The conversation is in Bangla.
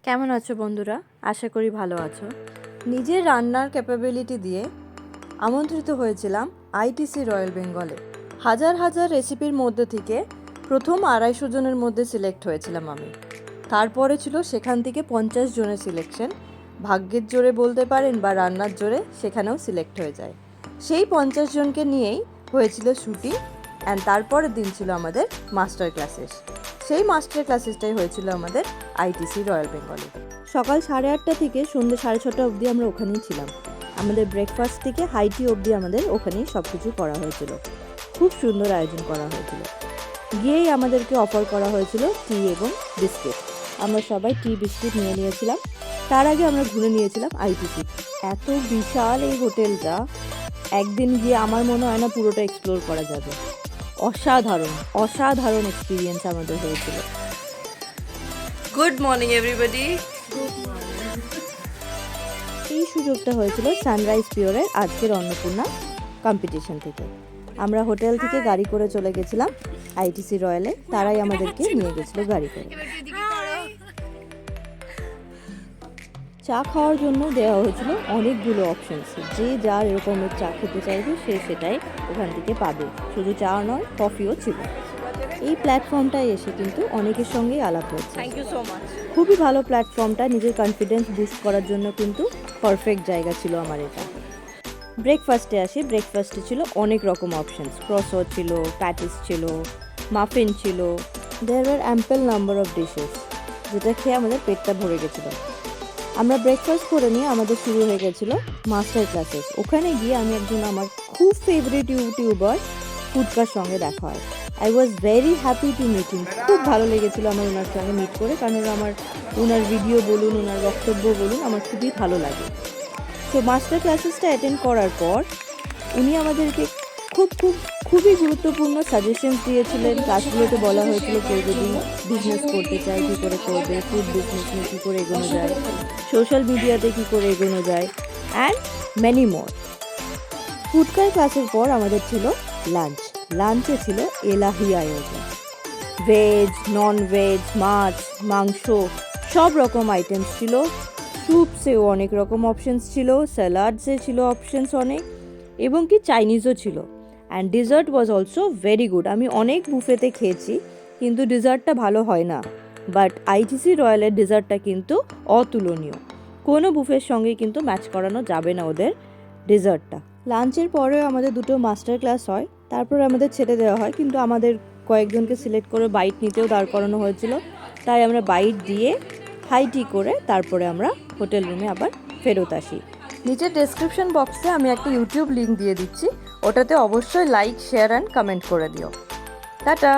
কেমন আছো বন্ধুরা? আশা করি ভালো আছো। নিজের রান্নার ক্যাপাবিলিটি দিয়ে আমন্ত্রিত হয়েছিলাম আইটিসি রয়্যাল বেঙ্গলে। হাজার হাজার রেসিপির মধ্যে থেকে প্রথম 250 জনের মধ্যে সিলেক্ট হয়েছিলাম আমি। তারপরে ছিল সেখান থেকে 50 জনের সিলেকশন। ভাগ্যের জোরে বলতে পারেন বা রান্নার জোরে সেখানেও সিলেক্ট হয়ে যায়। সেই 50 জনকে নিয়েই হয়েছিল শুটিং অ্যান্ড তারপরের দিন ছিল আমাদের মাস্টার ক্লাসেস। সেই মাস্টার ক্লাসেসটাই হয়েছিল আমাদের আইটিসি রয়্যাল বেঙ্গলে। সকাল 8:30 থেকে সন্ধ্যে 6:30 অবধি আমরা ওখানেই ছিলাম। আমাদের ব্রেকফাস্ট থেকে হাইটি অবধি আমাদের ওখানেই সব কিছু করা হয়েছিল। খুব সুন্দর আয়োজন করা হয়েছিল। গিয়েই আমাদেরকে অফার করা হয়েছিল টি এবং বিস্কিট। আমরা সবাই টি বিস্কিট নিয়ে নিয়েছিলাম। তার আগে আমরা ঘুরে নিয়েছিলাম আইটিসি। এত বিশাল এই হোটেলটা, একদিন গিয়ে আমার মনে হয় না পুরোটা এক্সপ্লোর করা যাবে। অসাধারণ এক্সপিরিয়েন্স আমাদের হয়েছিল। Good morning everybody. এই সুযোগটা হয়েছিল সানরাইজ পিওরের আজকের অন্নপূর্ণা কম্পিটিশন থেকে। আমরা হোটেল থেকে গাড়ি করে চলে গেছিলাম আইটিসি রয়্যালে। তারাই আমাদেরকে নিয়ে গেছিল গাড়ি করে। চা খাওয়ার জন্য দেওয়া হয়েছিল অনেকগুলো অপশনস। যে যার এরকমের চা খেতে চাইবে সে সেটাই ওখান থেকে পাবে। শুধু চা নয়, কফিও ছিল। এই প্ল্যাটফর্মটায় এসে কিন্তু অনেকের সঙ্গেই আলাপ হয়েছে। Thank you so much. খুবই ভালো প্ল্যাটফর্মটা, নিজের কনফিডেন্স বুস্ট করার জন্য কিন্তু পারফেক্ট জায়গা ছিল আমার এটা। ব্রেকফাস্টে আসি। ব্রেকফাস্টে ছিল অনেক রকম অপশনস। ক্রসওয়ার্ড ছিল, প্যাটিস ছিল, মাফিন ছিল। There were ample number of dishes, যেটা খেয়ে আমাদের পেটটা ভরে গেছিলো। আমরা ব্রেকফাস্ট করে নিয়ে আমাদের শুরু হয়ে গেছিলো মাস্টার ক্লাসেস। ওখানে গিয়ে আমি একজন আমার খুব ফেভারিট ইউটিউবার ফুটকার সঙ্গে দেখা হয়। I was very happy to meet him. খুব ভালো লেগেছিলো আমার ওনার সঙ্গে মিট করে, কারণ ওনার ভিডিও বলুন, ওনার বক্তব্য বলুন, আমার খুবই ভালো লাগে। তো মাস্টার ক্লাসেসটা অ্যাটেন্ড করার পর উনি আমাদেরকে খুবই গুরুত্বপূর্ণ সাজেশনস দিয়েছিলেন। ক্লাসগুলোতে বলা হয়েছিল কেউ যদি বিজনেস করতে চায় কী করে করবে, ফুড বিজনেস নিয়ে কী করে এগোনো যায়, সোশ্যাল মিডিয়াতে কী করে এগোনো যায়, অ্যান্ড মেনি মোর। ফুডকার ক্লাসের পর আমাদের ছিল লাঞ্চ। লাঞ্চে ছিল এলাহি আয়োজন। ভেজ, নন ভেজ, মাছ, মাংস, সব রকম আইটেমস ছিল। স্যুপসেও অনেক রকম অপশনস ছিল, স্যালাডসে ছিল অপশনস অনেক, এবং কি চাইনিজও ছিল। And dessert was also very good. আমি অনেক বুফেতে খেয়েছি, কিন্তু ডেজার্টটা ভালো হয় না। বাট আইটিসি রয়্যালের ডেজার্টটা কিন্তু অতুলনীয়। কোনো বুফের সঙ্গে কিন্তু ম্যাচ করানো যাবে না ওদের ডেজার্টটা। লাঞ্চের পরেও আমাদের দুটো মাস্টার ক্লাস হয়, তারপরে আমাদের ছেড়ে দেওয়া হয়। কিন্তু আমাদের কয়েকজনকে সিলেক্ট করে বাইট নিতেও দাঁড় করানো হয়েছিল। তাই আমরা বাইট দিয়ে হাই টি করে তারপরে আমরা হোটেল রুমে আবার ফেরত আসি। নিচের ডেসক্রিপশন বক্সে আমি একটা ইউটিউব লিঙ্ক দিয়ে দিচ্ছি, ওটাতে অবশ্যই লাইক, শেয়ার অ্যান্ড কমেন্ট করে দিও। টাটা।